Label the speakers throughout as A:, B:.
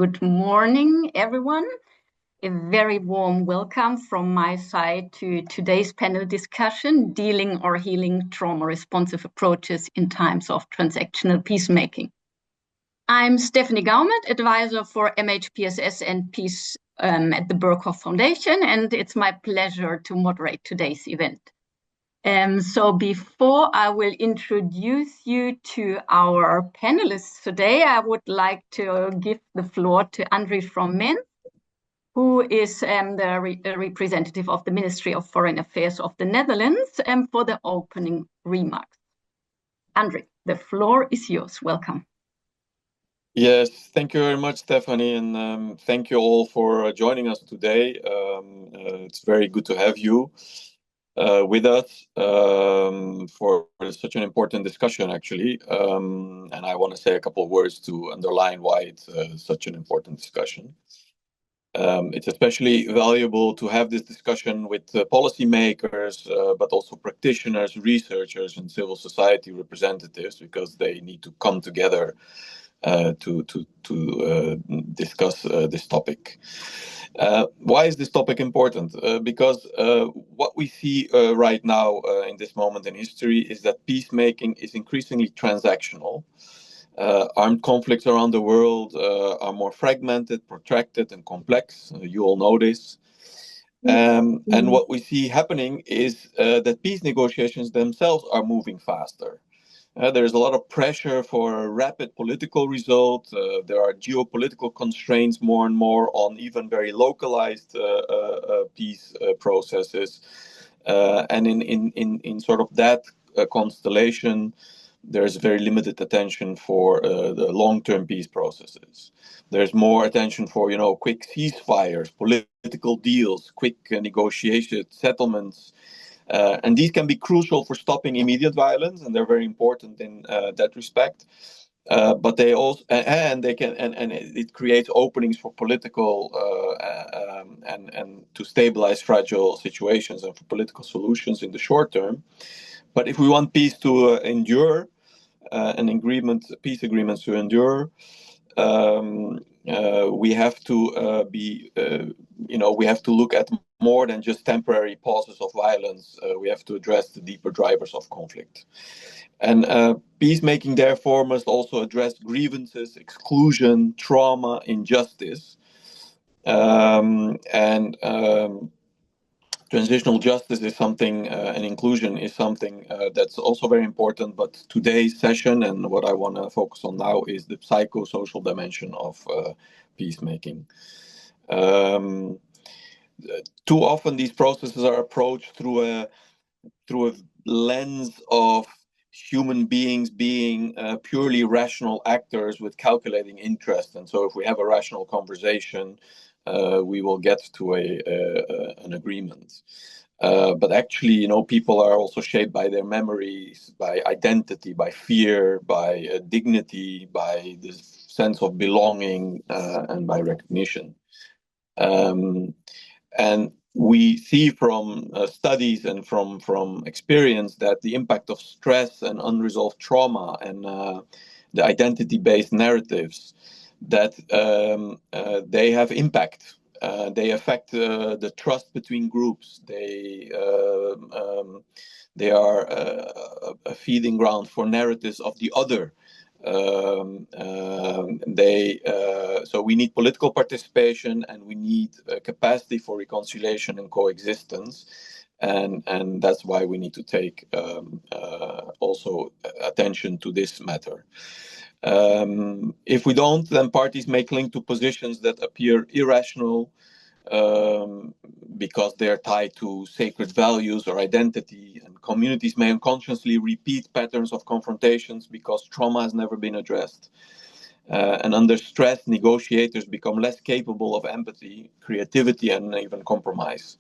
A: good morning, everyone. A very warm welcome from my side to today's panel discussion, Dealing or Healing Trauma-Responsive Approaches in Times of Transactional Peacemaking. I'm Stephanie Gaumert, advisor for MHPSS and Peace at the Berghoff Foundation, and it's my pleasure to moderate today's event. So before I will introduce you to our panelists today, I would like to give the floor to André from Mainz, who is the representative of the Ministry of Foreign Affairs of the Netherlands, for the opening remarks. André, the floor is yours. Welcome.
B: Yes, thank you very much, Stephanie, and thank you all for joining us today. It's very good to have you with us for such an important discussion, actually. And I want to say a couple of words to underline why it's such an important discussion. It's especially valuable to have this discussion with policymakers, but also practitioners, researchers, and civil society representatives, because they need to come together to discuss this topic. Why is this topic important? Because what we see right now in this moment in history is that peacemaking is increasingly transactional. Armed conflicts around the world are more fragmented, protracted, and complex. You all know this. And what we see happening is that peace negotiations themselves are moving faster. There's a lot of pressure for a rapid political result. There are geopolitical constraints more and more on even very localized peace processes. And in sort of that constellation, there's very limited attention for the long-term peace processes. There's more attention for, quick ceasefires, political deals, quick negotiations, settlements. And these can be crucial for stopping immediate violence, and they're very important in that respect. But they also, and it creates openings for political and to stabilize fragile situations and for political solutions in the short term. But if we want peace to endure, peace agreements to endure, we have to we have to look at more than just temporary pauses of violence. We have to address the deeper drivers of conflict. And peacemaking, therefore, must also address grievances, exclusion, trauma, injustice. Transitional justice is something, and inclusion is something that's also very important. But today's session, and what I want to focus on now, is the psychosocial dimension of peacemaking. Too often, these processes are approached through a lens of human beings being purely rational actors with calculating interest. And so, if we have a rational conversation, we will get to an agreement. But actually, people are also shaped by their memories, by identity, by fear, by dignity, by this sense of belonging, and by recognition. And we see from studies and from experience that the impact of stress and unresolved trauma and the identity-based narratives, that they have impact. They affect the trust between groups. They are a feeding ground for narratives of the other. So we need political participation, and we need capacity for reconciliation and coexistence. And that's why we need to take also attention to this matter. If we don't, then parties may cling to positions that appear irrational because they're tied to sacred values or identity, and communities may unconsciously repeat patterns of confrontations because trauma has never been addressed. And under stress, negotiators become less capable of empathy, creativity, and even compromise.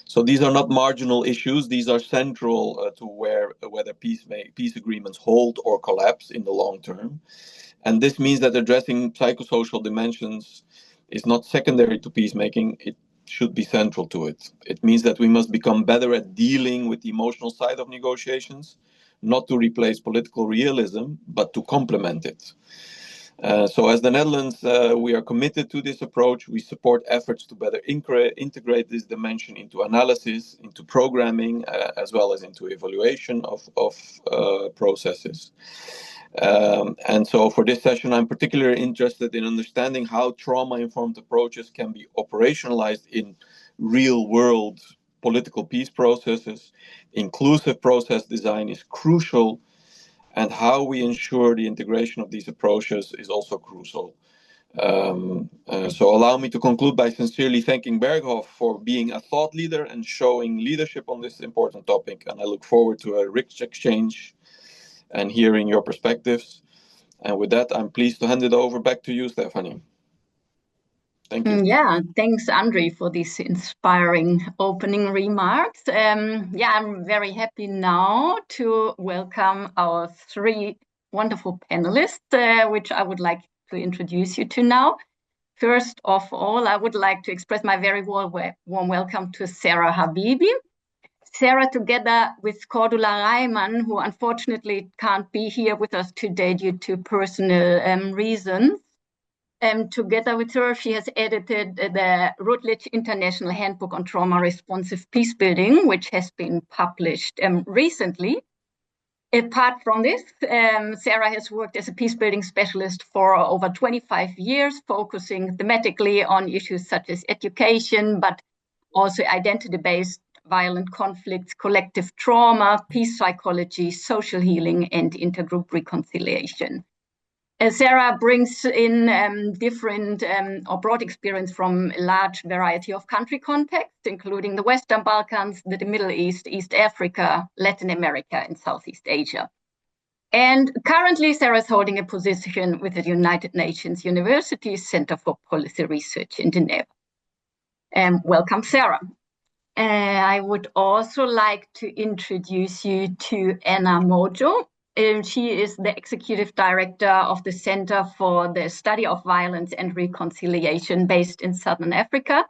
B: So these are not marginal issues. These are central to whether peace agreements hold or collapse in the long term. And this means that addressing psychosocial dimensions is not secondary to peacemaking. It should be central to it. It means that we must become better at dealing with the emotional side of negotiations, not to replace political realism, but to complement it. So as the Netherlands, we are committed to this approach. We support efforts to better integrate this dimension into analysis, into programming, as well as into evaluation of processes. And so for this session, I'm particularly interested in understanding how trauma-informed approaches can be operationalized in real-world political peace processes. Inclusive process design is crucial, and how we ensure the integration of these approaches is also crucial. So allow me to conclude by sincerely thanking Berghoff for being a thought leader and showing leadership on this important topic. And I look forward to a rich exchange and hearing your perspectives. And with that, I'm pleased to hand it over back to you, Stephanie. Thank you.
A: Yeah, thanks, Andre, for these inspiring opening remarks. I'm very happy now to welcome our three wonderful panelists, which I would like to introduce you to now. First of all, I would like to express my very warm welcome to Sarah Habibi. Sarah, together with Cordula Reimann, who unfortunately can't be here with us today due to personal reasons, together with her, she has edited the Routledge International Handbook on Trauma-Responsive Peacebuilding, which has been published recently. Apart from this, Sarah has worked as a peacebuilding specialist for over 25 years, focusing thematically on issues such as education, but also identity-based violent conflicts, collective trauma, peace psychology, social healing, and intergroup reconciliation. Sarah brings in different or broad experience from a large variety of country contexts, including the Western Balkans, the Middle East, East Africa, Latin America, and Southeast Asia. And currently, Sarah is holding a position with the United Nations University Center for Policy Research in Geneva. Welcome, Sarah. I would also like to introduce you to Anna Mojo. She is the executive director of the Center for the Study of Violence and Reconciliation based in Southern Africa.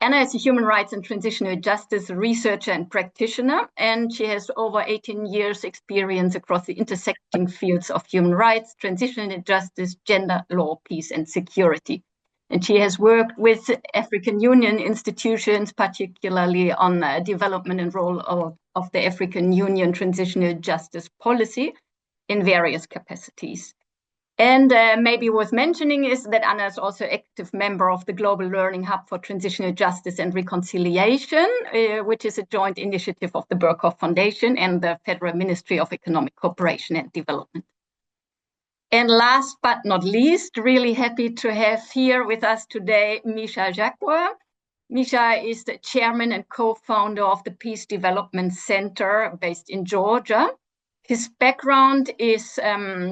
A: Anna is a human rights and transitional justice researcher and practitioner, and she has over 18 years experience across the intersecting fields of human rights, transitional justice, gender, law, peace, and security. And she has worked with African Union institutions, particularly on development and role of the African Union transitional justice policy in various capacities. And maybe worth mentioning is that Anna is also active member of the Global Learning Hub for Transitional Justice and Reconciliation, which is a joint initiative of the Berghoff Foundation and the Federal Ministry of Economic Cooperation and Development. And last but not least, really happy to have here with us today Misha Jacqua. Misha is the chairman and co-founder of the Peace Development Center based in Georgia. His background is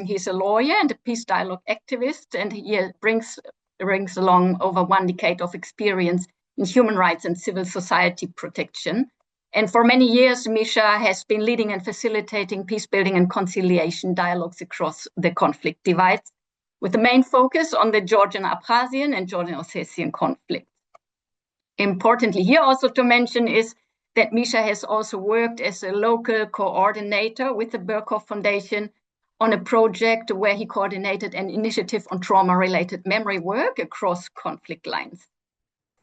A: he's a lawyer and a peace dialogue activist, and he brings along over 1 decade of experience in human rights and civil society protection. And for many years, Misha has been leading and facilitating peace building and conciliation dialogues across the conflict divides, with the main focus on the Georgian-Abkhazian and Georgian-Ossetian conflict. Importantly here also to mention is that Misha has also worked as a local coordinator with the Berghoff Foundation on a project where he coordinated an initiative on trauma-related memory work across conflict lines.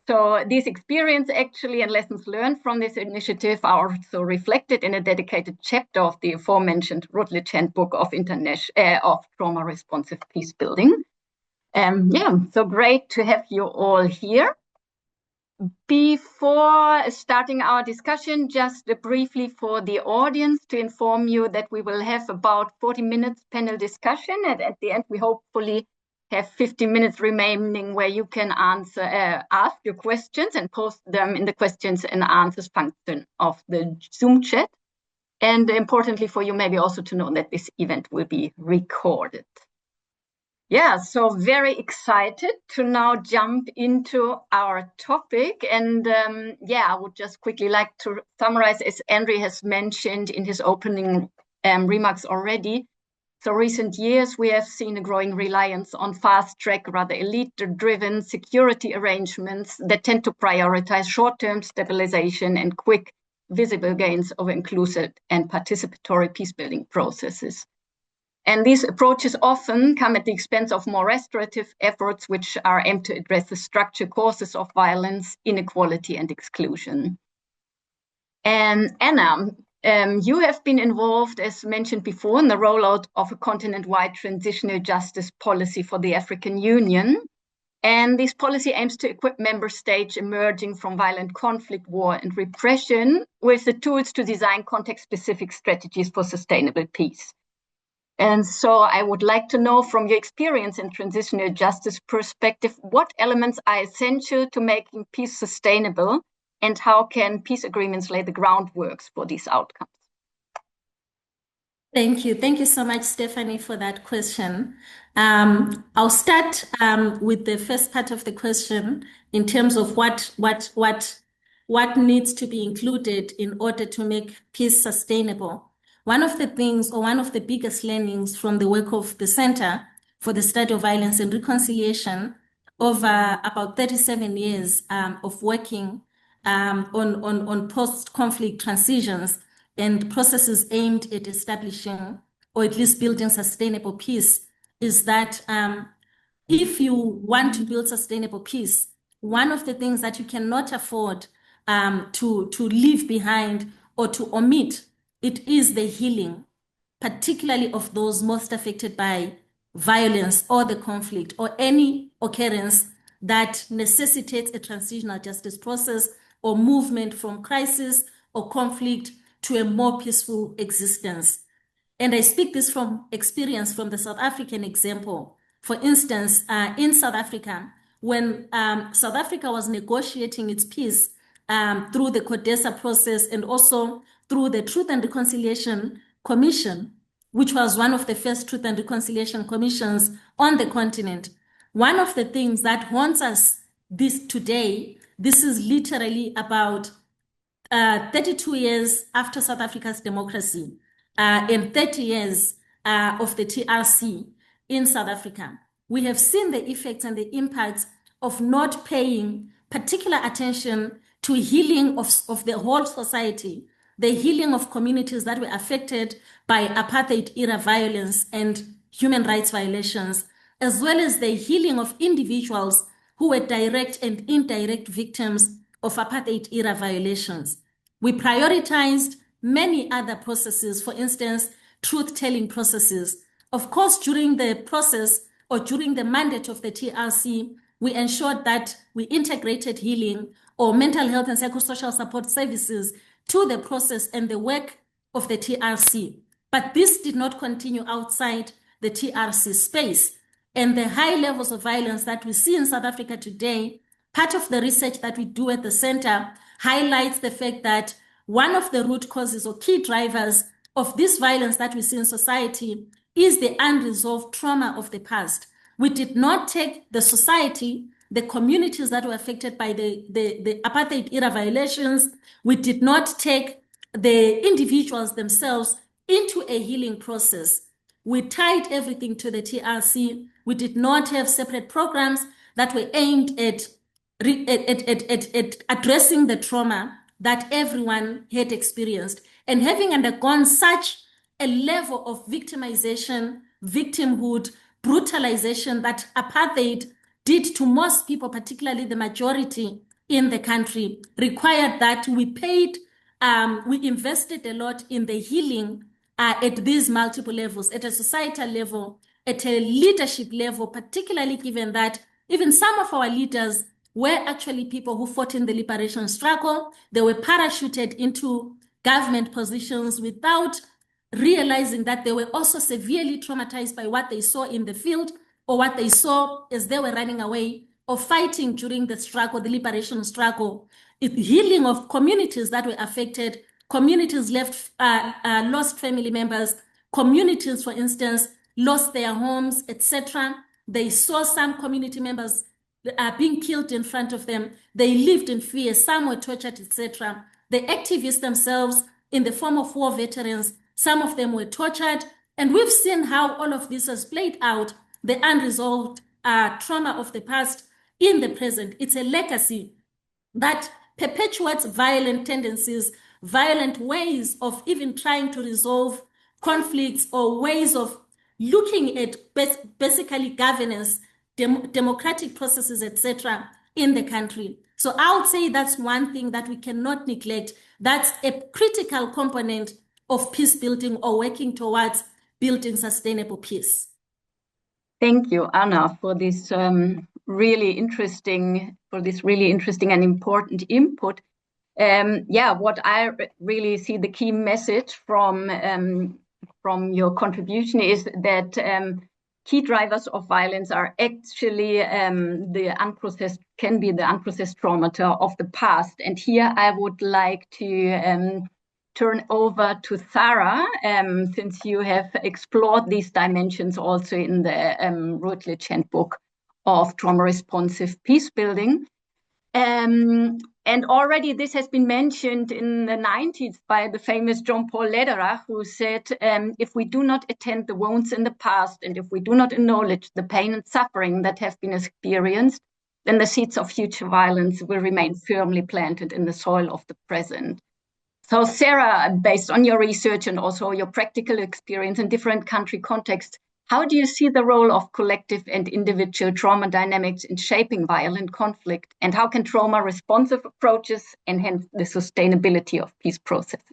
A: So this experience actually and lessons learned from this initiative are also reflected in a dedicated chapter of the aforementioned Routledge Handbook of Trauma-Responsive Peacebuilding. So great to have you all here. Before starting our discussion, just briefly for the audience to inform you that we will have about 40 minutes panel discussion, and at the end we hopefully have 50 minutes remaining where you can ask your questions and post them in the questions and answers function of the Zoom chat. And importantly for you maybe also to know that this event will be recorded. Yeah, so very excited to now jump into our topic. And I would just quickly like to summarize, as Andre has mentioned in his opening remarks already. So recent years, we have seen a growing reliance on fast-track, rather elite-driven security arrangements that tend to prioritize short-term stabilization and quick, visible gains over inclusive and participatory peace-building processes. And these approaches often come at the expense of more restorative efforts, which are aimed to address the structural causes of violence, inequality, and exclusion. And Anna, you have been involved, as mentioned before, in the rollout of a continent-wide transitional justice policy for the African Union. And this policy aims to equip member states emerging from violent conflict, war, and repression with the tools to design context-specific strategies for sustainable peace. And so I would like to know, from your experience in transitional justice perspective, what elements are essential to making peace sustainable, and how can peace agreements lay the groundwork for these outcomes?
C: Thank you. Thank you so much, Stephanie, for that question. I'll start with the first part of the question in terms of what needs to be included in order to make peace sustainable. One of the things, or one of the biggest learnings from the work of the Center for the Study of Violence and Reconciliation over about 37 years of working on post-conflict transitions and processes aimed at establishing or at least building sustainable peace is that if you want to build sustainable peace, one of the things that you cannot afford to leave behind or to omit, it is the healing, particularly of those most affected by violence or the conflict or any occurrence that necessitates a transitional justice process or movement from crisis or conflict to a more peaceful existence. And I speak this from experience from the South African example. For instance, in South Africa, when South Africa was negotiating its peace through the CODESA process and also through the Truth and Reconciliation Commission, which was one of the first Truth and Reconciliation Commissions on the continent, one of the things that haunts us this today, this is literally about 32 years after South Africa's democracy and 30 years of the TRC in South Africa. We have seen the effects and the impacts of not paying particular attention to healing of the whole society, the healing of communities that were affected by apartheid-era violence and human rights violations, as well as the healing of individuals who were direct and indirect victims of apartheid-era violations. We prioritized many other processes, for instance, truth-telling processes. Of course, during the process or during the mandate of the TRC, we ensured that we integrated healing or mental health and psychosocial support services to the process and the work of the TRC. But this did not continue outside the TRC space. And the high levels of violence that we see in South Africa today, part of the research that we do at the center highlights the fact that one of the root causes or key drivers of this violence that we see in society is the unresolved trauma of the past. We did not take the society, the communities that were affected by the apartheid-era violations, we did not take the individuals themselves into a healing process. We tied everything to the TRC. We did not have separate programs that were aimed at addressing the trauma that everyone had experienced. And having undergone such a level of victimization, victimhood, brutalization that apartheid did to most people, particularly the majority in the country, required that we invested a lot in the healing at these multiple levels, at a societal level, at a leadership level, particularly given that even some of our leaders were actually people who fought in the liberation struggle. They were parachuted into government positions without realizing that they were also severely traumatized by what they saw in the field or what they saw as they were running away or fighting during the struggle, the liberation struggle. Healing of communities that were affected, communities lost family members, communities, for instance, lost their homes, etc. They saw some community members being killed in front of them. They lived in fear. Some were tortured, etc. The activists themselves, in the form of war veterans, some of them were tortured. And we've seen how all of this has played out, the unresolved trauma of the past in the present. It's a legacy that perpetuates violent tendencies, violent ways of even trying to resolve conflicts or ways of looking at basically governance, democratic processes, etc., in the country. So I would say that's one thing that we cannot neglect. That's a critical component of peace building or working towards building sustainable peace.
A: Thank you, Anna, for this really interesting and important input. What I really see the key message from your contribution is that key drivers of violence are actually the unprocessed traumata of the past. And here I would like to turn over to Sarah, since you have explored these dimensions also in the Routledge Handbook of Trauma Responsive Peace Building. And already this has been mentioned in the 90s by the famous Jean-Paul Lederach, who said, if we do not attend the wounds in the past, and if we do not acknowledge the pain and suffering that have been experienced, then the seeds of future violence will remain firmly planted in the soil of the present. So Sarah, based on your research and also your practical experience in different country contexts, how do you see the role of collective and individual trauma dynamics in shaping violent conflict? And how can trauma responsive approaches enhance the sustainability of peace processes?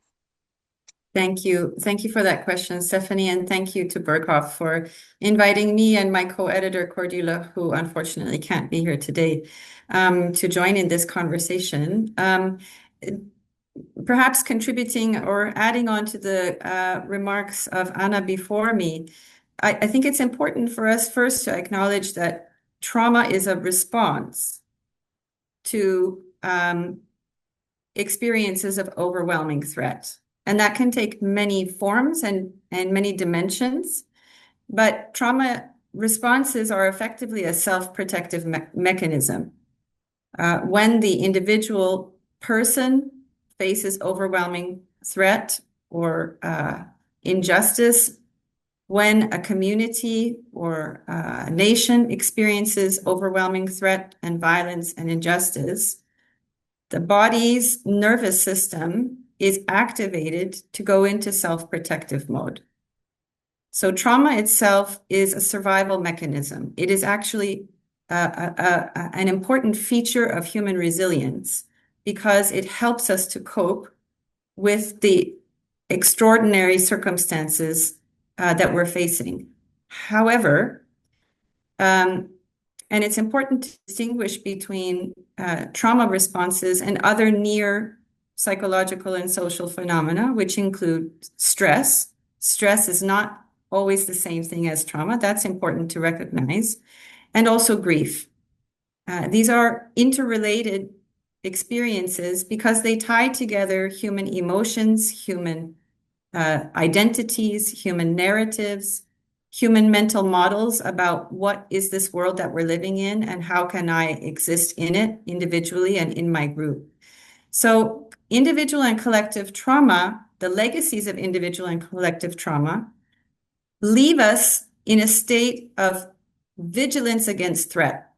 D: Thank you. Thank you for that question, Stephanie. And thank you to Berghoff for inviting me and my co-editor, Cordula, who unfortunately can't be here today, to join in this conversation. Perhaps contributing or adding on to the remarks of Anna before me, I think it's important for us first to acknowledge that trauma is a response to experiences of overwhelming threat. And that can take many forms and many dimensions. But trauma responses are effectively a self-protective mechanism. When the individual person faces overwhelming threat or injustice, when a community or a nation experiences overwhelming threat and violence and injustice, the body's nervous system is activated to go into self-protective mode. So trauma itself is a survival mechanism. It is actually an important feature of human resilience because it helps us to cope with the extraordinary circumstances that we're facing. However, and it's important to distinguish between trauma responses and other near psychological and social phenomena, which include stress. Stress is not always the same thing as trauma. That's important to recognize. And also grief. These are interrelated experiences because they tie together human emotions, human identities, human narratives, human mental models about what is this world that we're living in and how can I exist in it individually and in my group. So individual and collective trauma, the legacies of individual and collective trauma, leave us in a state of vigilance against threat,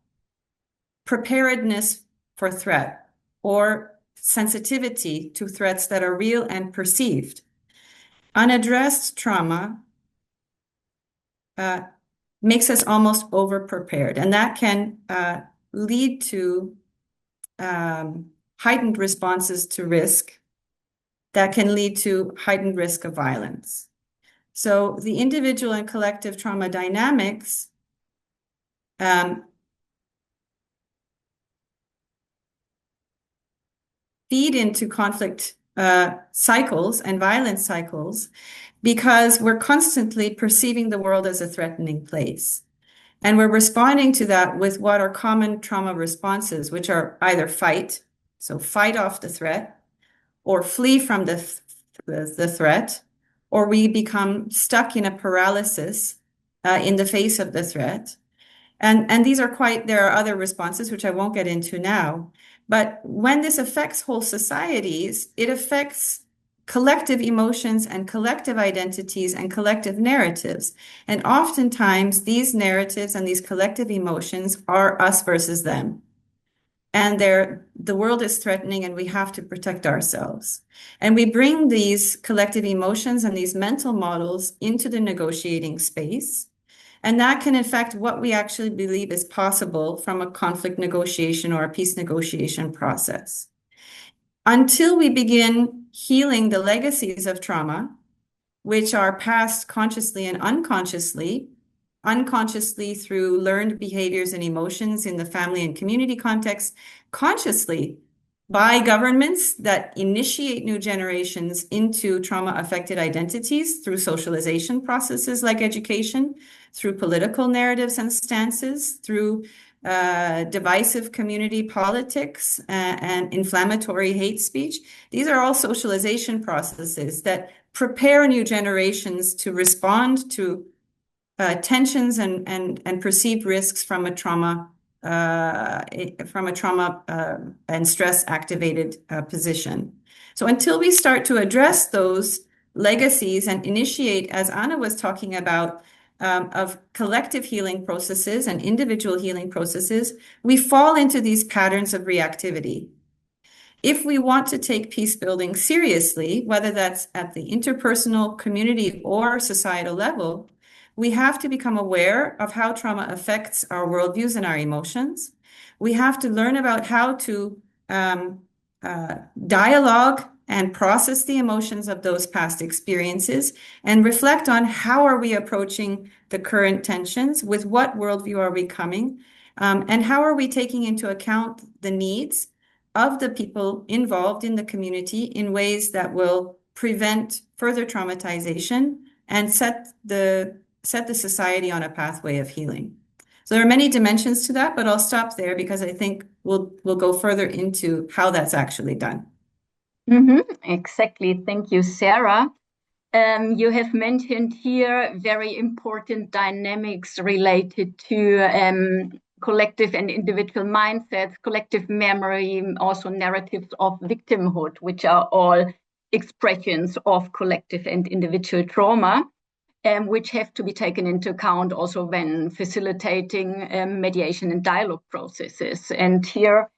D: preparedness for threat, or sensitivity to threats that are real and perceived. Unaddressed trauma makes us almost over-prepared, and that can lead to heightened responses to risk that can lead to heightened risk of violence. So the individual and collective trauma dynamics feed into conflict cycles and violence cycles because we're constantly perceiving the world as a threatening place. And we're responding to that with what are common trauma responses, which are either fight, so fight off the threat, or flee from the threat, or we become stuck in a paralysis in the face of the threat. And these are there are other responses, which I won't get into now. But when this affects whole societies, it affects collective emotions and collective identities and collective narratives. And oftentimes these narratives and these collective emotions are us versus them. and the world is threatening and we have to protect ourselves. And we bring these collective emotions and these mental models into the negotiating space. And that can affect what we actually believe is possible from a conflict negotiation or a peace negotiation process. Until we begin healing the legacies of trauma, which are passed consciously and unconsciously through learned behaviors and emotions in the family and community context, consciously by governments that initiate new generations into trauma-affected identities through socialization processes like education, through political narratives and stances, through divisive community politics and inflammatory hate speech. These are all socialization processes that prepare new generations to respond to tensions and perceived risks from a trauma and stress activated position. So until we start to address those legacies and initiate, as Anna was talking about, of collective healing processes and individual healing processes, we fall into these patterns of reactivity. If we want to take peace building seriously, whether that's at the interpersonal, community, or societal level, we have to become aware of how trauma affects our worldviews and our emotions. We have to learn about how to dialogue and process the emotions of those past experiences and reflect on how are we approaching the current tensions, with what worldview are we coming, and how are we taking into account the needs of the people involved in the community in ways that will prevent further traumatization and set the society on a pathway of healing. So there are many dimensions to that, but I'll stop there because I think we'll go further into how that's actually done.
A: Exactly. Thank you, Sarah. You have mentioned here very important dynamics related to collective and individual mindsets, collective memory, also narratives of victimhood, which are all expressions of collective and individual trauma, which have to be taken into account also when facilitating mediation and dialogue processes. And here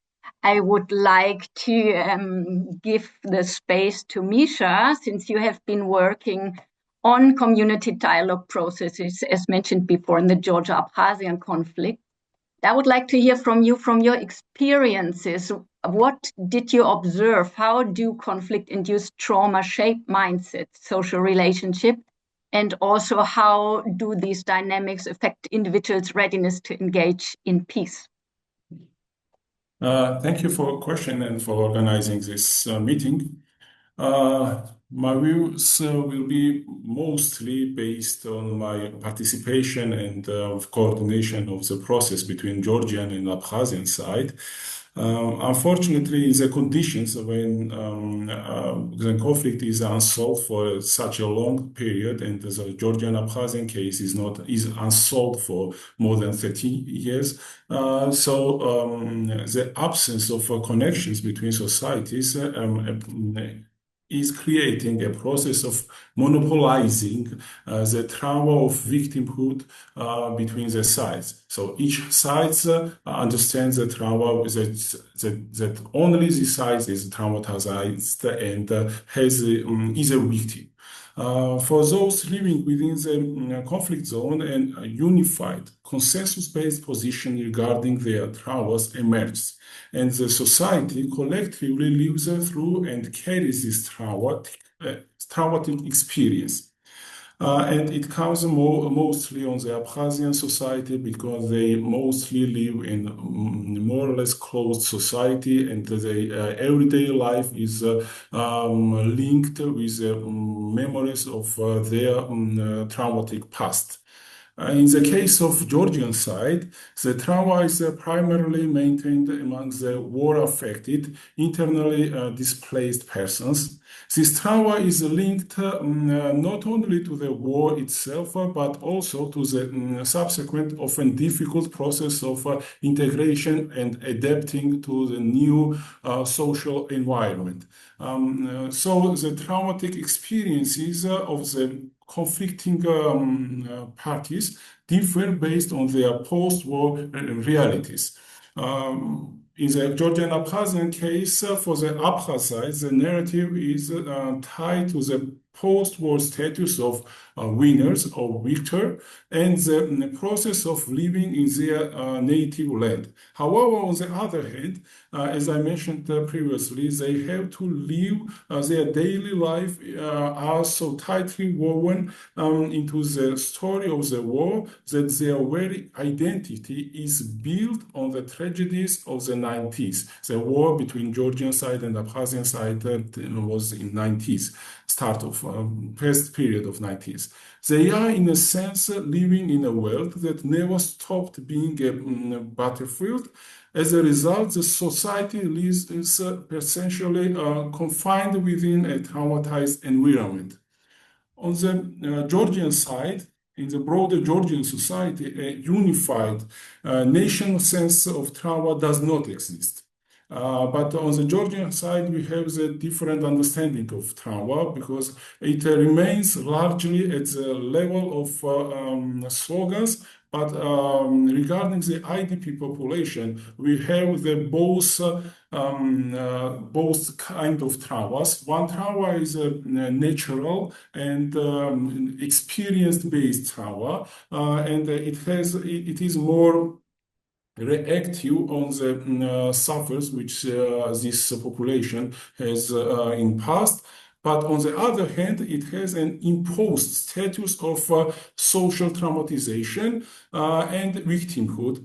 A: I would like to give the space to Misha, since you have been working on community dialogue processes, as mentioned before, in the Georgia-Abkhazian conflict. I would like to hear from you, from your experiences. What did you observe? How do conflict-induced trauma shape mindsets, social relationship? And also, how do these dynamics affect individuals' readiness to engage in peace?
E: Thank you for your question and for organizing this meeting. My views will be mostly based on my participation and coordination of the process between Georgian and Abkhazian side. Unfortunately, the conditions when the conflict is unsolved for such a long period, and the Georgian-Abkhazian case is unsolved for more than 30 years. The absence of connections between societies is creating a process of monopolizing the trauma of victimhood between the sides. So each side understands the trauma that only the side is traumatized and is a victim. For those living within the conflict zone, a unified consensus-based position regarding their traumas emerges, and the society collectively lives through and carries this traumatic experience. And it comes mostly on the Abkhazian society because they mostly live in more or less closed society, and their everyday life is linked with memories of their traumatic past. In the case of Georgian side, the trauma is primarily maintained among the war-affected, internally displaced persons. This trauma is linked not only to the war itself, but also to the subsequent, often difficult process of integration and adapting to the new social environment. So the traumatic experiences of the conflicting parties differ based on their post-war realities. In the Georgian Abkhazian case, for the Abkhaz side, the narrative is tied to the post-war status of winners or victor and the process of living in their native land. However, on the other hand, as I mentioned previously, they have to live their daily life are so tightly woven into the story of the war that their very identity is built on the tragedies of the 90s. The war between Georgian side and Abkhazian side was in 90s, start of first period of 90s. They are, in a sense, living in a world that never stopped being a battlefield. As a result, the society is essentially confined within a traumatized environment. On the Georgian side, in the broader Georgian society, a unified national sense of trauma does not exist. But on the Georgian side, we have the different understanding of trauma because it remains largely at the level of slogans. But regarding the IDP population, we have the both kind of traumas. One trauma is a natural and experience-based trauma, and it is more reactive on the suffers which this population has in past. But on the other hand, it has an imposed status of social traumatization and victimhood,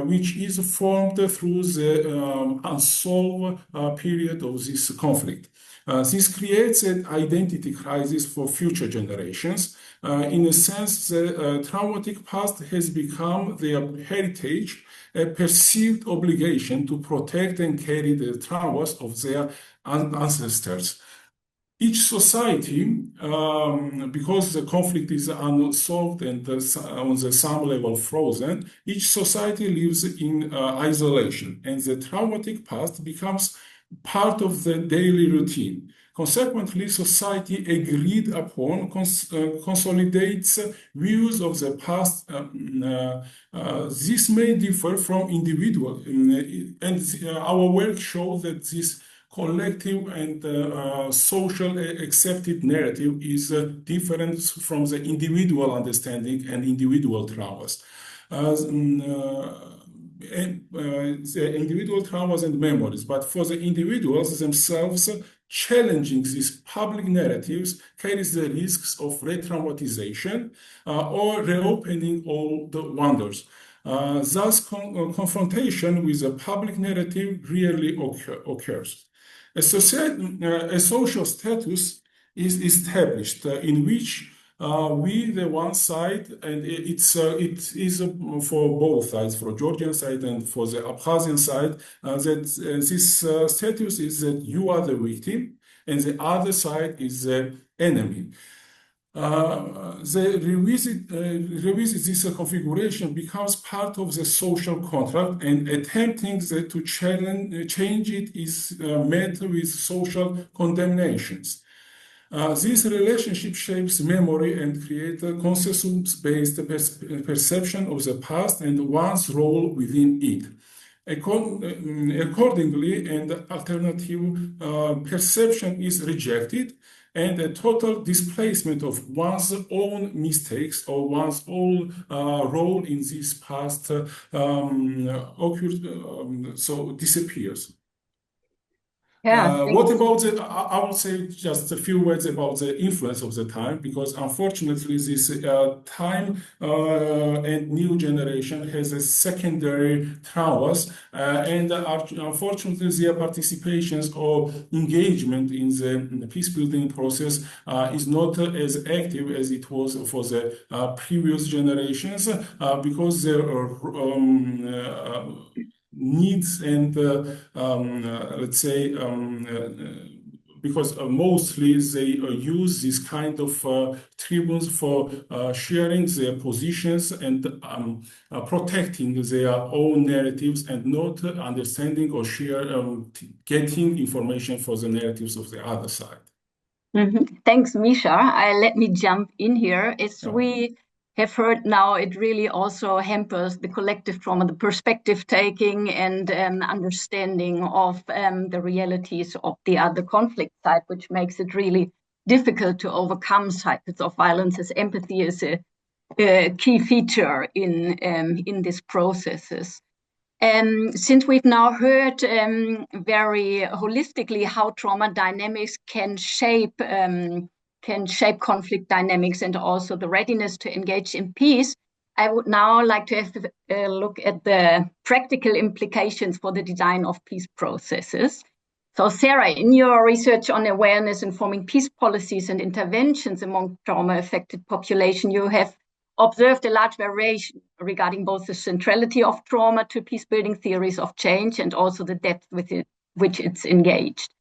E: which is formed through the unsolved period of this conflict. This creates an identity crisis for future generations. In a sense, the traumatic past has become their heritage, a perceived obligation to protect and carry the traumas of their ancestors. Each society, because the conflict is unsolved and on the some level frozen, each society lives in isolation, and the traumatic past becomes part of the daily routine. Consequently, society agreed upon consolidates views of the past. This may differ from individual, and our work shows that this collective and social accepted narrative is different from the individual understanding and individual traumas. The individual traumas and memories, but for the individuals themselves, challenging these public narratives carries the risks of re-traumatization or reopening all the wonders. Thus, confrontation with a public narrative rarely occurs. A social status is established in which we, the one side, and it is for both sides, for Georgian side and for the Abkhazian side, that this status is that you are the victim and the other side is the enemy. The revisit this configuration becomes part of the social contract, and attempting to change it is met with social condemnations. This relationship shapes memory and creates a consensus-based perception of the past and one's role within it. Accordingly, an alternative perception is rejected, and a total displacement of one's own mistakes or one's own role in this past occurs, so disappears.
A: Yeah,
E: what about I would say just a few words about the influence of the time, because unfortunately this time and new generation has a secondary traumas, and unfortunately their participations or engagement in the peace building process is not as active as it was for the previous generations, because there are needs and let's say because mostly they use this kind of tribunes for sharing their positions and protecting their own narratives and not understanding or getting information for the narratives of the other side.
A: Thanks, Misha. Let me jump in here. As we have heard now, it really also hampers the collective trauma, the perspective taking and understanding of the realities of the other conflict side, which makes it really difficult to overcome cycles of violence, as empathy is a key feature in these processes. Since we've now heard very holistically how trauma dynamics can shape conflict dynamics and also the readiness to engage in peace, I would now like to have a look at the practical implications for the design of peace processes. So Sarah, in your research on awareness informing peace policies and interventions among trauma-affected population, you have observed a large variation regarding both the centrality of trauma to peace-building theories of change and also the depth with which it's engaged.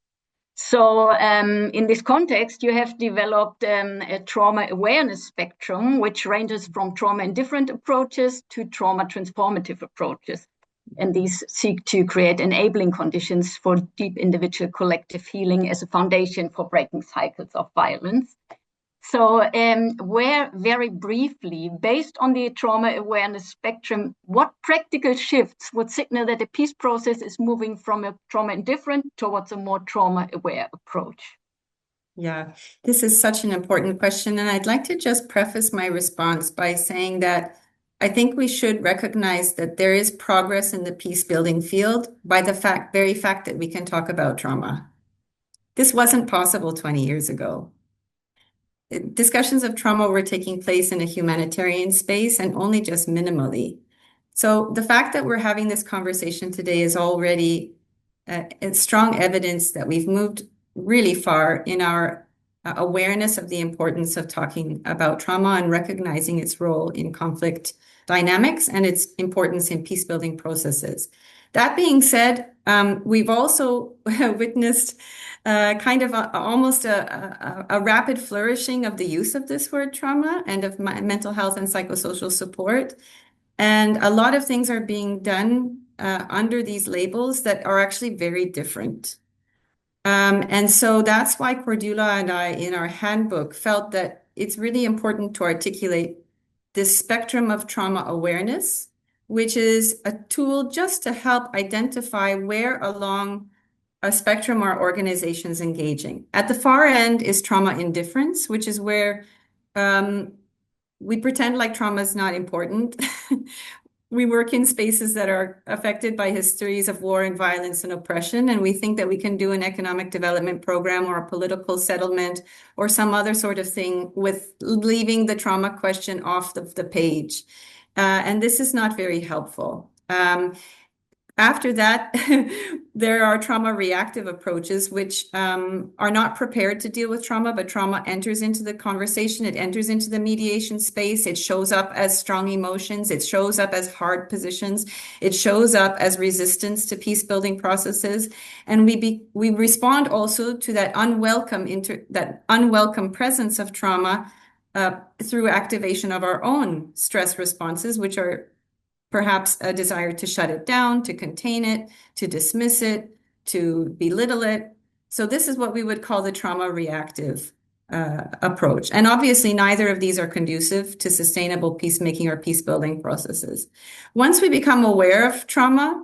A: So in this context, you have developed a trauma awareness spectrum, which ranges from trauma-indifferent approaches to trauma transformative approaches. And these seek to create enabling conditions for deep individual collective healing as a foundation for breaking cycles of violence. So where very briefly, based on the trauma awareness spectrum, what practical shifts would signal that a peace process is moving from a trauma indifferent towards a more trauma aware approach?
D: Yeah, this is such an important question. And I'd like to just preface my response by saying that I think we should recognize that there is progress in the peace building field by the very fact that we can talk about trauma. This wasn't possible 20 years ago. Discussions of trauma were taking place in a humanitarian space and only just minimally. So the fact that we're having this conversation today is already strong evidence that we've moved really far in our awareness of the importance of talking about trauma and recognizing its role in conflict dynamics and its importance in peace-building processes. That being said, we've also witnessed kind of almost a rapid flourishing of the use of this word trauma and of mental health and psychosocial support. And a lot of things are being done under these labels that are actually very different. And so that's why Cordula and I, in our handbook, felt that it's really important to articulate this spectrum of trauma awareness, which is a tool just to help identify where along a spectrum are organizations engaging. At the far end is trauma indifference, which is where we pretend like trauma is not important. We work in spaces that are affected by histories of war and violence and oppression, and we think that we can do an economic development program or a political settlement or some other sort of thing with leaving the trauma question off the page. And this is not very helpful. After that, there are trauma reactive approaches, which are not prepared to deal with trauma, but trauma enters into the conversation. It enters into the mediation space. It shows up as strong emotions. It shows up as hard positions. It shows up as resistance to peace building processes. And we respond also to that unwelcome presence of trauma through activation of our own stress responses, which are perhaps a desire to shut it down, to contain it, to dismiss it, to belittle it. So this is what we would call the trauma reactive approach. And obviously, neither of these are conducive to sustainable peacemaking or peace building processes. Once we become aware of trauma,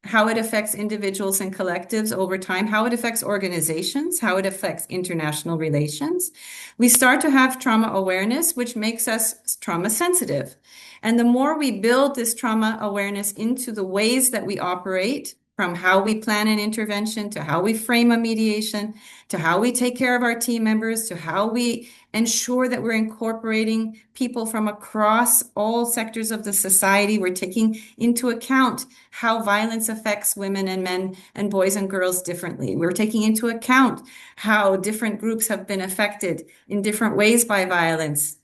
D: how it affects individuals and collectives over time, how it affects organizations, how it affects international relations, we start to have trauma awareness, which makes us trauma sensitive. And the more we build this trauma awareness into the ways that we operate, from how we plan an intervention, to how we frame a mediation, to how we take care of our team members, to how we ensure that we're incorporating people from across all sectors of the society. We're taking into account how violence affects women and men and boys and girls differently. We're taking into account how different groups have been affected in different ways by violence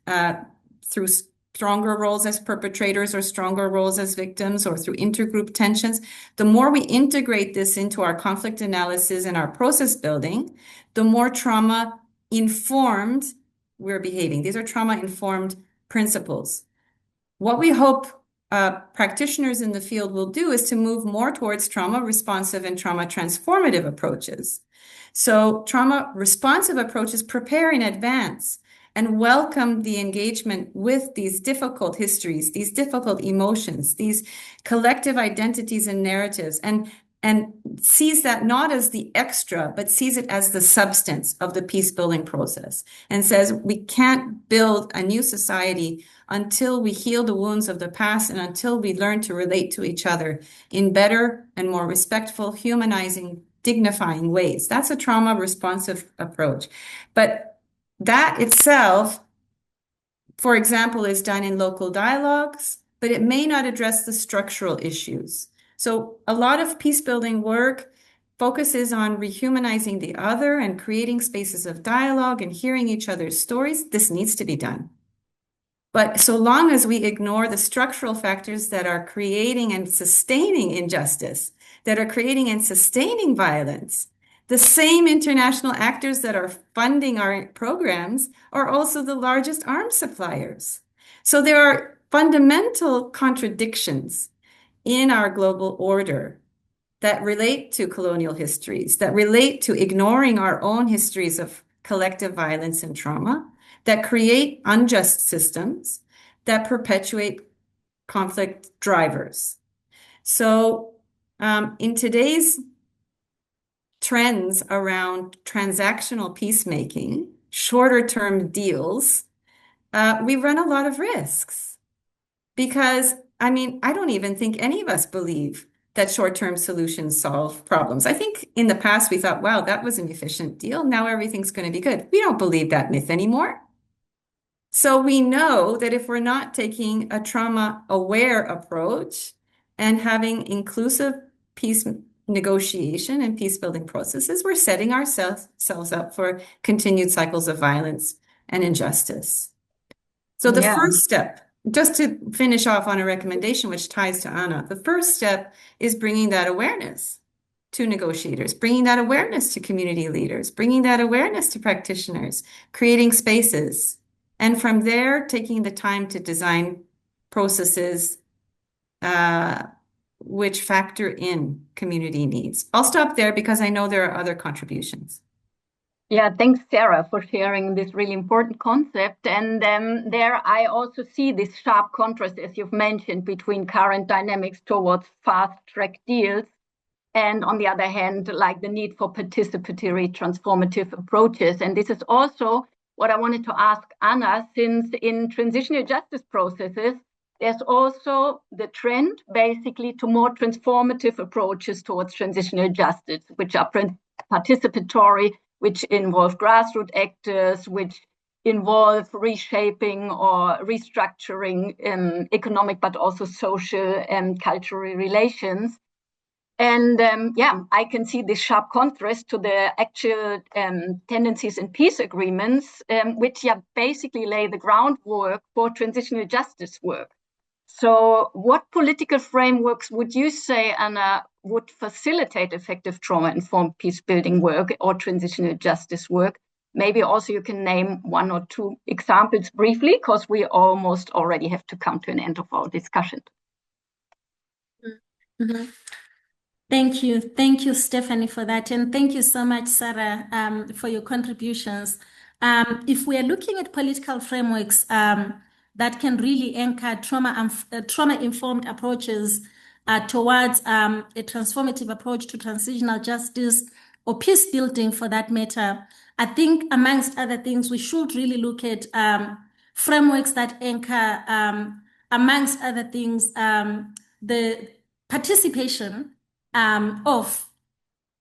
D: through stronger roles as perpetrators or stronger roles as victims or through intergroup tensions. The more we integrate this into our conflict analysis and our process building, the more trauma-informed we're behaving. These are trauma-informed principles. What we hope practitioners in the field will do is to move more towards trauma-responsive and trauma-transformative approaches. So trauma-responsive approaches prepare in advance and welcome the engagement with these difficult histories, these difficult emotions, these collective identities and narratives, and sees that not as the extra, but sees it as the substance of the peace-building process, and says we can't build a new society until we heal the wounds of the past and until we learn to relate to each other in better and more respectful, humanizing, dignifying ways. That's a trauma-responsive approach. But that itself, for example, is done in local dialogues, but it may not address the structural issues. So a lot of peace-building work focuses on rehumanizing the other and creating spaces of dialogue and hearing each other's stories. This needs to be done. But so long as we ignore the structural factors that are creating and sustaining injustice, that are creating and sustaining violence, the same international actors that are funding our programs are also the largest arms suppliers. So there are fundamental contradictions in our global order that relate to colonial histories, that relate to ignoring our own histories of collective violence and trauma, that create unjust systems, that perpetuate conflict drivers. So in today's trends around transactional peacemaking, shorter term deals, we run a lot of risks. Because, I mean, I don't even think any of us believe that short-term solutions solve problems. I think in the past we thought, wow, that was an efficient deal. Now everything's going to be good. We don't believe that myth anymore. So we know that if we're not taking a trauma-aware approach and having inclusive peace negotiation and peace-building processes, we're setting ourselves up for continued cycles of violence and injustice. So the first step, just to finish off on a recommendation which ties to Anna, the first step is bringing that awareness to negotiators, bringing that awareness to community leaders, bringing that awareness to practitioners, creating spaces, and from there, taking the time to design processes which factor in community needs. I'll stop there because I know there are other contributions.
A: Yeah, thanks, Sarah, for sharing this really important concept. And there I also see this sharp contrast, as you've mentioned, between current dynamics towards fast-track deals and, on the other hand, like the need for participatory transformative approaches. And this is also what I wanted to ask Anna, since in transitional justice processes, there's also the trend basically to more transformative approaches towards transitional justice, which are participatory, which involve grassroots actors, which involve reshaping or restructuring economic, but also social and cultural relations. And I can see this sharp contrast to the actual tendencies in peace agreements, which basically lay the groundwork for transitional justice work. So what political frameworks would you say, Anna, would facilitate effective trauma-informed peace-building work or transitional justice work? Maybe also you can name one or two examples briefly, because we almost already have to come to an end of our discussion.
C: Mm-hmm. Thank you. Thank you, Stephanie, for that. And thank you so much, Sarah, for your contributions. If we are looking at political frameworks that can really anchor trauma-informed approaches towards a transformative approach to transitional justice or peace building, for that matter, I think, amongst other things, we should really look at frameworks that anchor, amongst other things, the participation of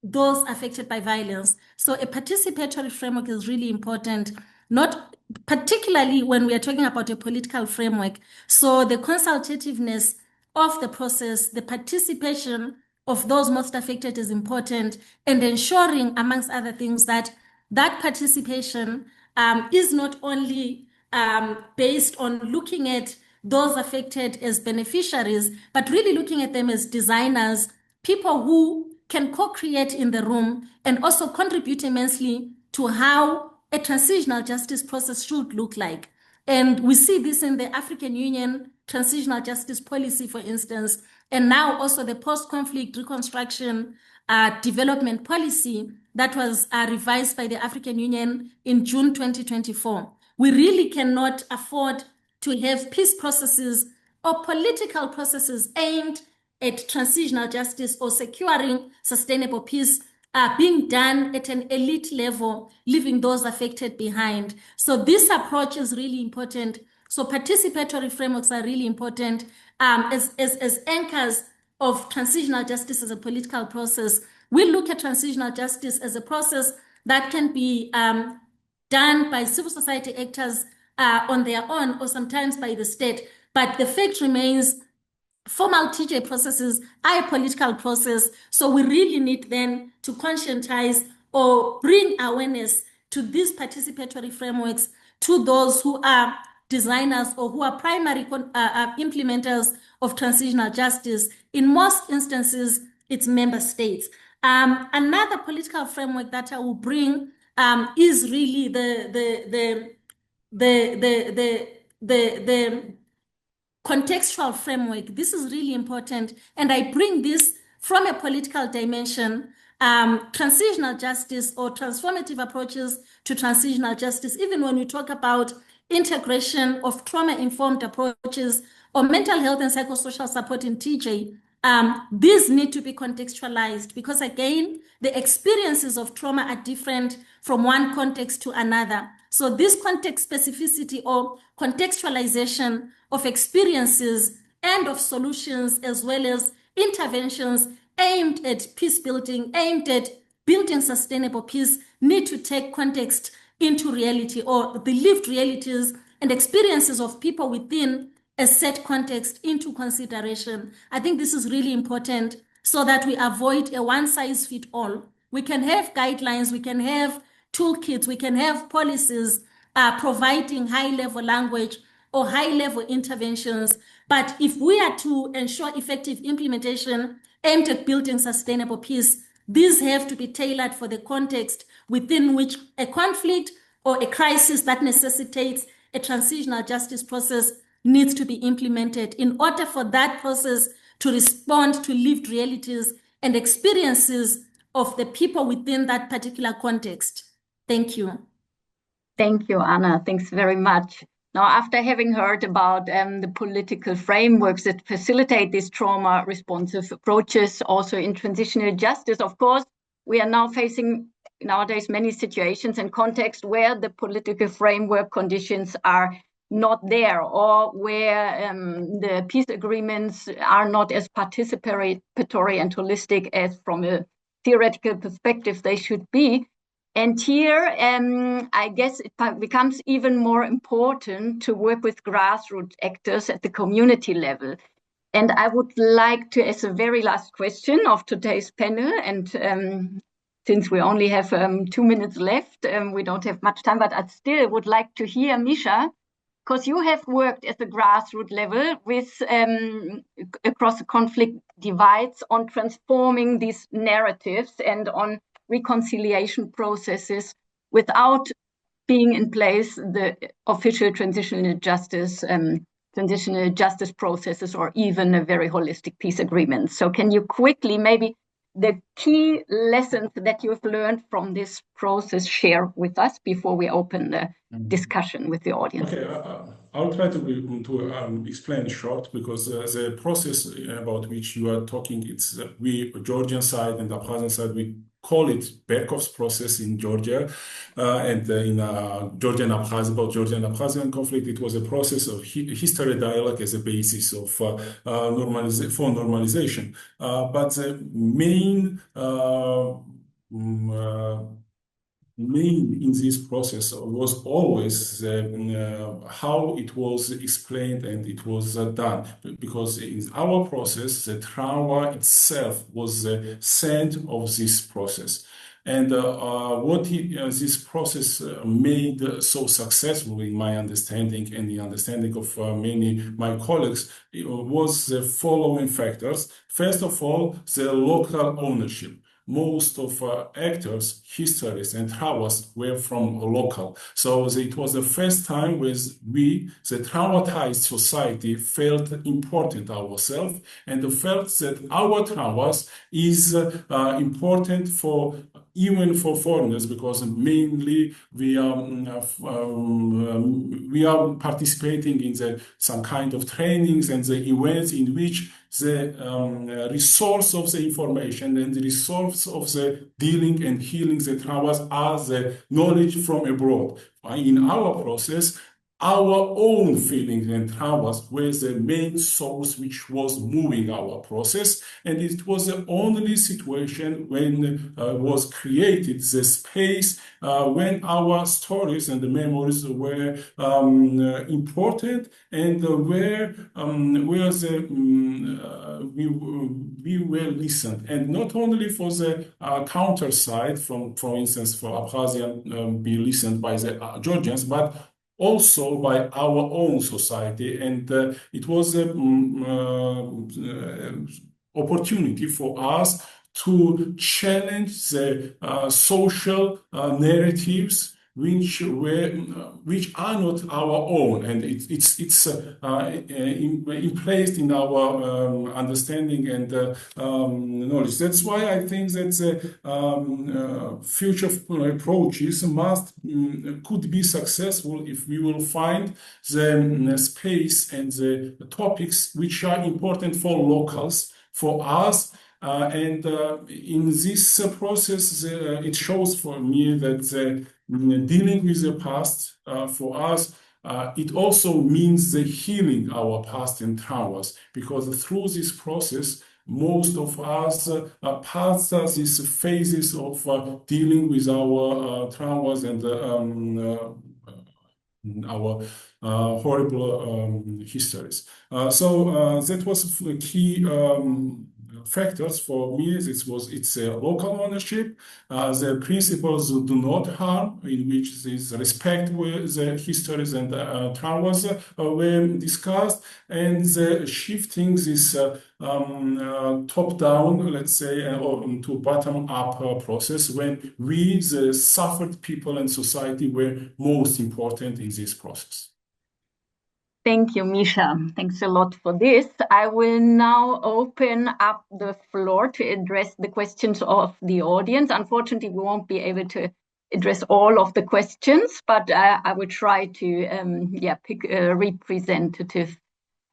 C: those affected by violence. So a participatory framework is really important, not particularly when we are talking about a political framework. So the consultativeness of the process, the participation of those most affected is important, and ensuring, amongst other things, that that participation is not only based on looking at those affected as beneficiaries, but really looking at them as designers, people who can co-create in the room and also contribute immensely to how a transitional justice process should look like. And we see this in the African Union transitional justice policy, for instance, and now also the post-conflict reconstruction development policy that was revised by the African Union in June 2024. we really cannot afford to have peace processes or political processes aimed at transitional justice or securing sustainable peace being done at an elite level, leaving those affected behind. So this approach is really important. So participatory frameworks are really important as anchors of transitional justice as a political process. We look at transitional justice as a process that can be done by civil society actors on their own or sometimes by the state. But the fact remains, formal TJ processes are a political process. So we really need then to conscientize or bring awareness to these participatory frameworks to those who are designers or who are primary implementers of transitional justice. In most instances, it's member states. Another political framework that I will bring is really the contextual framework. This is really important, and I bring this from a political dimension. Transitional justice or transformative approaches to transitional justice, even when we talk about integration of trauma-informed approaches or mental health and psychosocial support in TJ, these need to be contextualized because, again, the experiences of trauma are different from one context to another. So this context specificity or contextualization of experiences and of solutions, as well as interventions aimed at peace building, aimed at building sustainable peace, need to take context into reality or the lived realities and experiences of people within a set context into consideration. I think this is really important so that we avoid a one-size-fits-all. We can have guidelines, we can have toolkits, we can have policies providing high-level language or high-level interventions. But if we are to ensure effective implementation aimed at building sustainable peace, these have to be tailored for the context within which a conflict or a crisis that necessitates a transitional justice process needs to be implemented in order for that process to respond to lived realities and experiences of the people within that particular context. Thank you.
A: Thank you, Anna. Thanks very much. Now, after having heard about the political frameworks that facilitate these trauma-responsive approaches also in transitional justice, of course, we are now facing nowadays many situations and contexts where the political framework conditions are not there, or where the peace agreements are not as participatory and holistic as from a theoretical perspective they should be. And here, I guess it becomes even more important to work with grassroots actors at the community level. And I would like to, as a very last question of today's panel, and since we only have 2 minutes left, we don't have much time, but I still would like to hear Misha, because you have worked at the grassroots level with across the conflict divides on transforming these narratives and on reconciliation processes without being in place the official transitional justice processes or even a very holistic peace agreement. So can you quickly maybe the key lessons that you've learned from this process share with us before we open the discussion with the audience?
E: Okay, I'll try to explain short, because the process about which you are talking, it's we Georgian side and Abkhazian side, we call it Berkov's process in Georgia, and in Georgia and Abkhazia, about Georgia and Abkhazian conflict, it was a process of history dialogue as a basis of normalization. But the main in this process was always how it was explained and it was done, because in our process the trauma itself was the center of this process. And what this process made so successful, in my understanding and the understanding of many my colleagues, was the following factors. First of all, the local ownership. Most of actors, histories, and traumas were from local. So it was the first time with we, the traumatized society, felt important ourselves and felt that our traumas is important for even for foreigners, because mainly we are participating in some kind of trainings and the events in which the resource of the information and the resource of the dealing and healing the traumas are the knowledge from abroad. In our process, our own feelings and traumas were the main source which was moving our process, and it was the only situation when was created the space when our stories and the memories were important, and where we were listened, and not only for the counter side, for instance, for Abkhazian be listened by the Georgians, but also by our own society, and it was an opportunity for us to challenge the social narratives which are not our own, and it's placed in our understanding and knowledge. That's why I think that the future approaches could be successful if we will find the space and the topics which are important for locals, for us. And in this process, it shows for me that dealing with the past for us, it also means the healing our past and traumas, because through this process, most of us pass these phases of dealing with our traumas and our horrible histories. So that was the key factors for me. It's a local ownership, the principles do not harm, in which this respect with the histories and traumas were discussed, and the shifting this top down, let's say, or to bottom up process, when we, the suffered people and society, were most important in this process.
A: Thank you, Misha. Thanks a lot for this. I will now open up the floor to address the questions of the audience. Unfortunately, we won't be able to address all of the questions, but I will try to pick a representative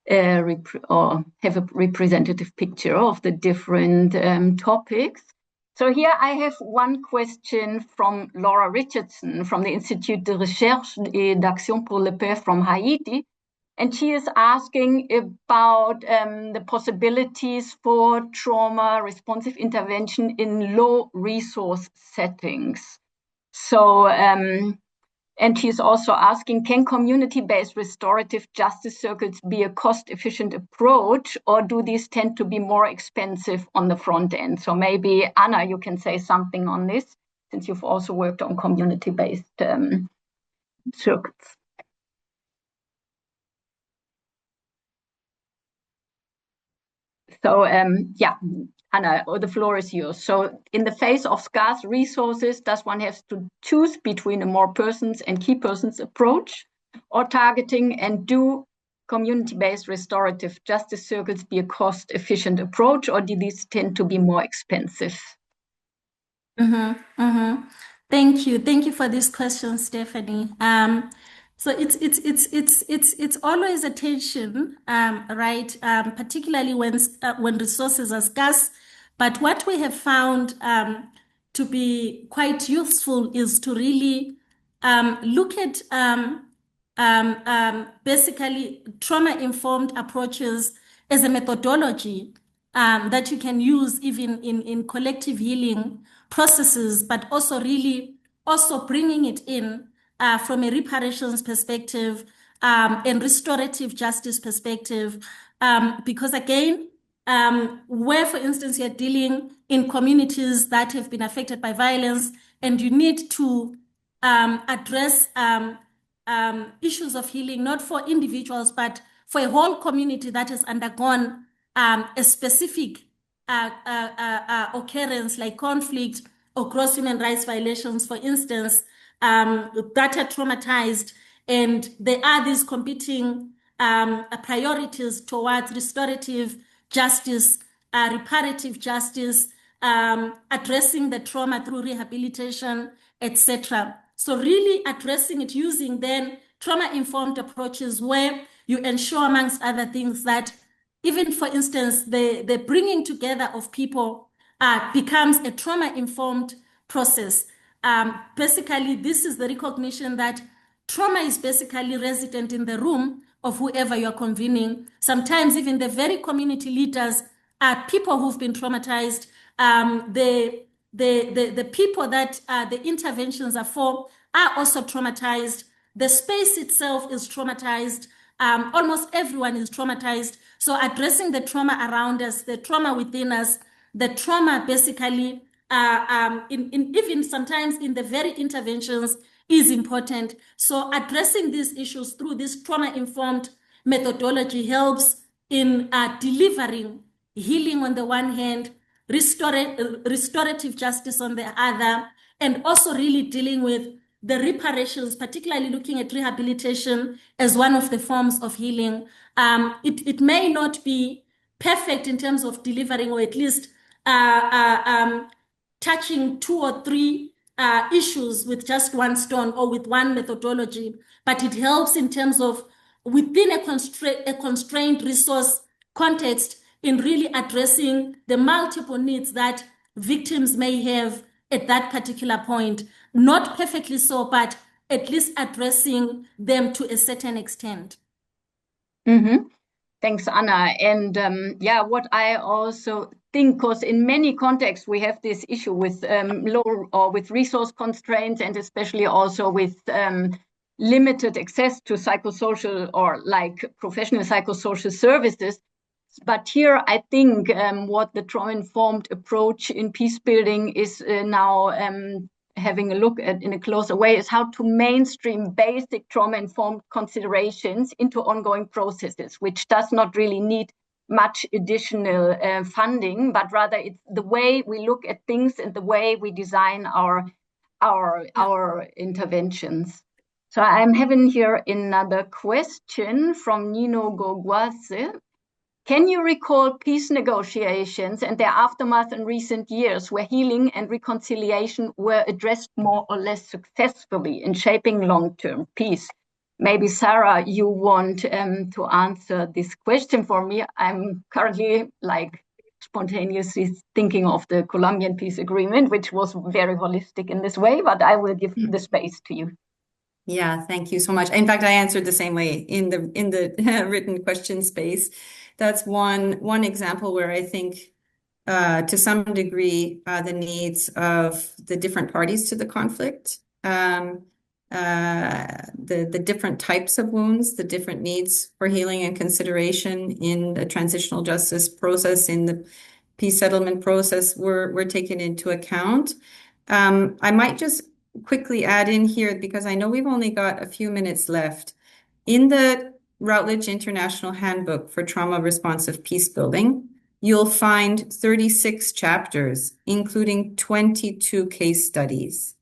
A: or have a representative picture of the different topics. So here I have one question from Laura Richardson from the Institut de Recherche et d'Action pour la Paix from Haiti. And she is asking about the possibilities for trauma responsive intervention in low resource settings. So, and she's also asking, can community-based restorative justice circles be a cost-efficient approach, or do these tend to be more expensive on the front end? So maybe, Anna, you can say something on this, since you've also worked on community-based circuits. So, Anna, the floor is yours. So in the face of scarce resources, does one have to choose between a more persons and key persons approach or targeting, and do community-based restorative justice circles be a cost-efficient approach, or do these tend to be more expensive?
C: Thank you for this question, Stephanie. So it's always a tension, right? Particularly when resources are scarce. But what we have found to be quite useful is to really look at basically trauma-informed approaches as a methodology that you can use even in collective healing processes, but also really also bringing it in from a reparations perspective and restorative justice perspective. Because again, where, for instance, you're dealing in communities that have been affected by violence, and you need to address issues of healing, not for individuals, but for a whole community that has undergone a specific occurrence like conflict or gross human rights violations, for instance, that are traumatized, and there are these competing priorities towards restorative justice, reparative justice, addressing the trauma through rehabilitation, etc. So really addressing it using then trauma-informed approaches where you ensure, amongst other things, that even, for instance, the bringing together of people becomes a trauma-informed process. Basically, this is the recognition that trauma is basically resident in the room of whoever you're convening. Sometimes even the very community leaders are people who've been traumatized. The people that the interventions are for are also traumatized. The space itself is traumatized. Almost everyone is traumatized. So addressing the trauma around us, the trauma within us, the trauma basically, even sometimes in the very interventions is important. So addressing these issues through this trauma-informed methodology helps in delivering healing on the one hand, restorative justice on the other, and also really dealing with the reparations, particularly looking at rehabilitation as one of the forms of healing. It may not be perfect in terms of delivering, or at least touching 2 or 3 issues with just one stone or with one methodology, but it helps in terms of within a constrained resource context in really addressing the multiple needs that victims may have at that particular point. Not perfectly so, but at least addressing them to a certain extent.
A: Mm-hmm. Thanks, Anna. And yeah, what I also think, because in many contexts we have this issue with low or with resource constraints, and especially also with limited access to psychosocial or like professional psychosocial services. But here, I think what the trauma-informed approach in peace building is now having a look at in a closer way is how to mainstream basic trauma-informed considerations into ongoing processes, which does not really need much additional funding, but rather it's the way we look at things and the way we design our interventions. So I'm having here another question from Nino Gogwase. Can you recall peace negotiations and their aftermath in recent years where healing and reconciliation were addressed more or less successfully in shaping long-term peace? Maybe, Sarah, you want to answer this question for me. I'm currently spontaneously thinking of the Colombian peace agreement, which was very holistic in this way, but I will give the space to you.
D: Yeah, thank you so much. In fact, I answered the same way in the written question space. That's one example where I think to some degree the needs of the different parties to the conflict, the different types of wounds, the different needs for healing and consideration in the transitional justice process, in the peace settlement process were taken into account. I might just quickly add in here, because I know we've only got a few minutes left. In the Routledge International Handbook for Trauma Responsive Peace Building, you'll find 36 chapters, including 22 case studies.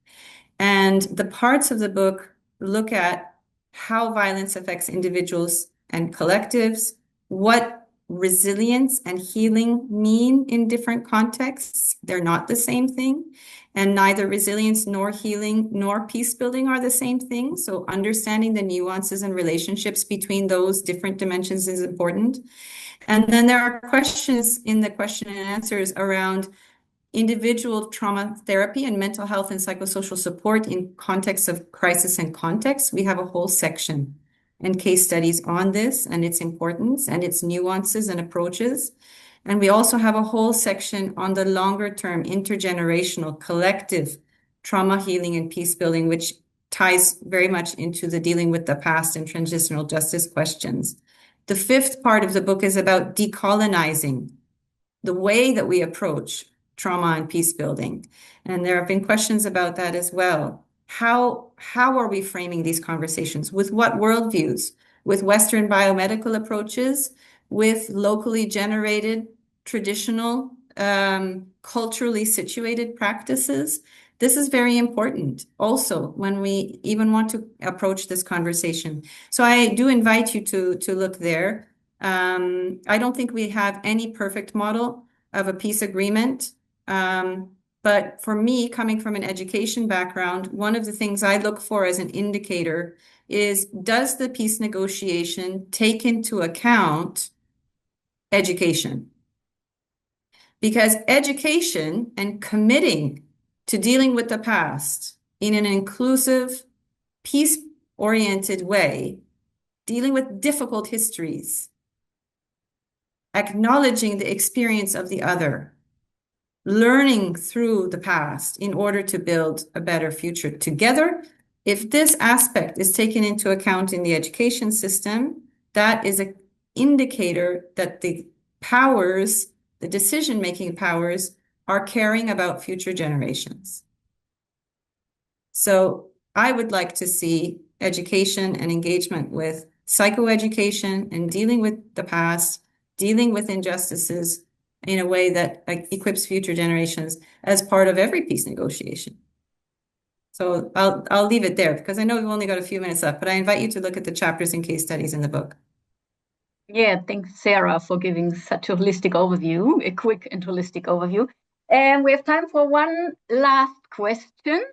D: And the parts of the book look at how violence affects individuals and collectives, what resilience and healing mean in different contexts. They're not the same thing. And neither resilience nor healing nor peace building are the same thing. So understanding the nuances and relationships between those different dimensions is important. And then there are questions in the question and answers around individual trauma therapy and mental health and psychosocial support in context of crisis and context. We have a whole section and case studies on this and its importance and its nuances and approaches. And we also have a whole section on the longer term intergenerational collective trauma healing and peace building, which ties very much into the dealing with the past and transitional justice questions. The 5th part of the book is about decolonizing the way that we approach trauma and peace building. And there have been questions about that as well. How are we framing these conversations? With what worldviews? With Western biomedical approaches? With locally generated, traditional, culturally situated practices? This is very important also when we even want to approach this conversation. So I do invite you to look there. I don't think we have any perfect model of a peace agreement. But for me, coming from an education background, one of the things I look for as an indicator is, does the peace negotiation take into account education? Because education and committing to dealing with the past in an inclusive, peace-oriented way, dealing with difficult histories, acknowledging the experience of the other, learning through the past in order to build a better future together. If this aspect is taken into account in the education system, that is an indicator that the powers, the decision-making powers, are caring about future generations. So I would like to see education and engagement with psychoeducation and dealing with the past, dealing with injustices in a way that equips future generations as part of every peace negotiation. So I'll leave it there because I know we've only got a few minutes left, but I invite you to look at the chapters and case studies in the book.
A: Yeah, thanks, Sarah, for giving such a holistic overview, a quick and holistic overview. And we have time for one last question.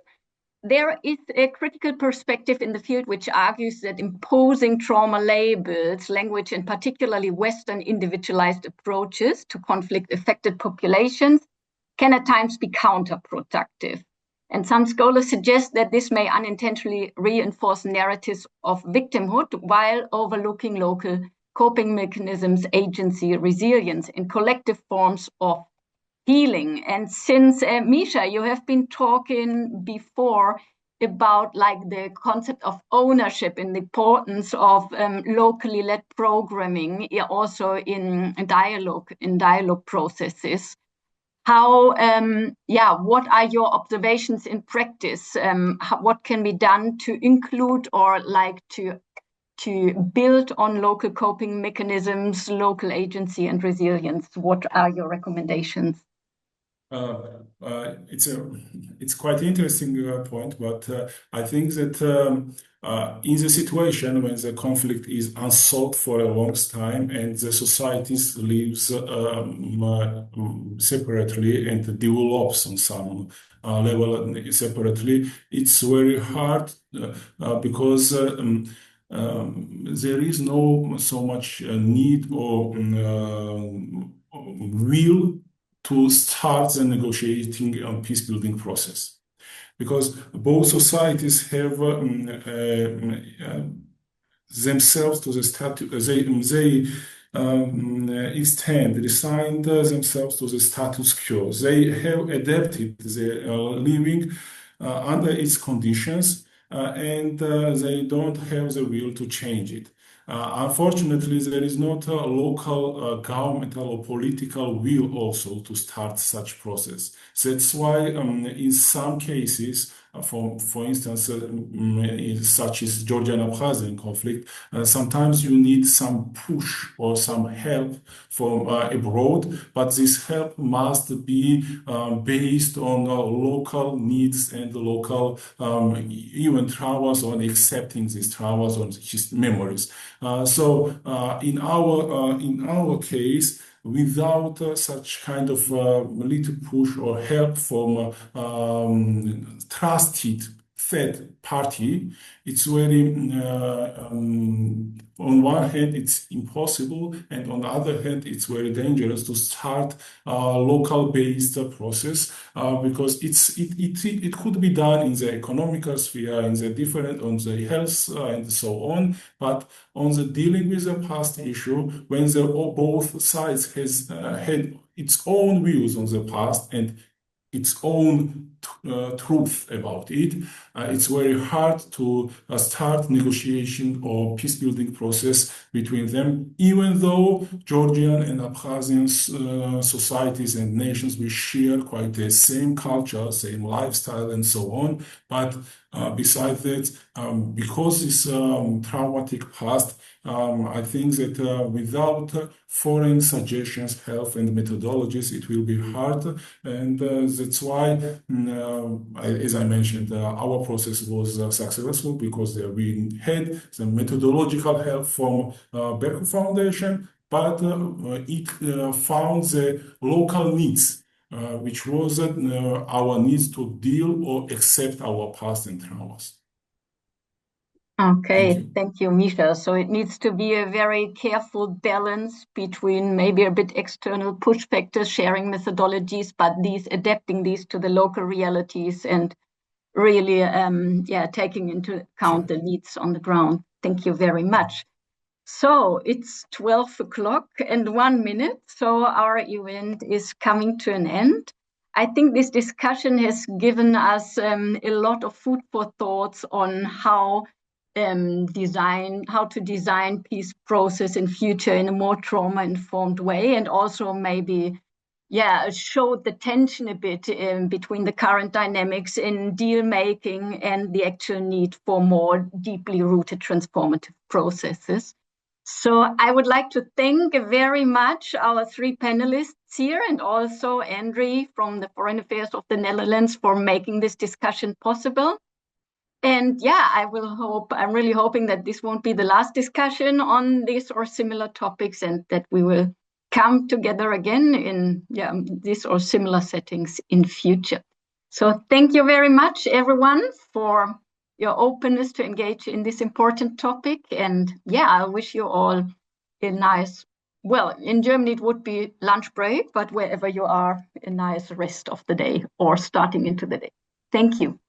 A: There is a critical perspective in the field which argues that imposing trauma labels, language, and particularly Western individualized approaches to conflict-affected populations can at times be counterproductive. And some scholars suggest that this may unintentionally reinforce narratives of victimhood while overlooking local coping mechanisms, agency, resilience, and collective forms of healing. And since Misha, you have been talking before about like the concept of ownership and the importance of locally led programming, also in dialogue processes. How, what are your observations in practice? What can be done to include or like to build on local coping mechanisms, local agency and resilience? What are your recommendations?
E: It's quite interesting point, but I think that in the situation when the conflict is unsolved for a long time and the societies lives separately and develops on some level separately, it's very hard because there is no so much need or will to start the negotiating peace building process, because both societies have themselves to the status. They resigned themselves to the status quo. They have adapted their living under its conditions, and they don't have the will to change it. Unfortunately, there is not a local governmental or political will also to start such process. That's why in some cases, for instance, such as Georgian Abkhazian conflict, sometimes you need some push or some help from abroad, but this help must be based on local needs and local even traumas, on accepting these traumas, on his memories. So in our case, without such kind of little push or help from trusted third party, it's very on one hand it's impossible, and on the other hand it's very dangerous to start a local based process because it could be done in the economical sphere, in the different, on the health and so on, but on the dealing with the past issue, when both sides has had its own views on the past and its own truth about it, it's very hard to start negotiation or peace building process between them, even though Georgian and Abkhazian societies and nations, we share quite the same culture, same lifestyle and so on. But besides that, because it's traumatic past, I think that without foreign suggestions, help and methodologies, it will be hard. And that's why, as I mentioned, our process was successful because we had the methodological help from Berkeley Foundation, but it found the local needs which was our needs to deal or accept our past and traumas.
A: Okay, thank you, Misha. So it needs to be a very careful balance between maybe a bit external push factors, sharing methodologies, but adapting these to the local realities and really, taking into account the needs on the ground. Thank you very much. So it's 12 o'clock and 1 minute. So our event is coming to an end. I think this discussion has given us a lot of food for thoughts on how to design peace process in future in a more trauma-informed way, and also maybe showed the tension a bit between the current dynamics in deal making and the actual need for more deeply rooted transformative processes. So I would like to thank very much our three panelists here, and also Andre from the Foreign Affairs of the Netherlands for making this discussion possible. And I'm really hoping that this won't be the last discussion on this or similar topics, and that we will come together again in this or similar settings in future. So thank you very much, everyone, for your openness to engage in this important topic. And I wish you all a nice, in Germany it would be lunch break, but wherever you are, a nice rest of the day or starting into the day. Thank you.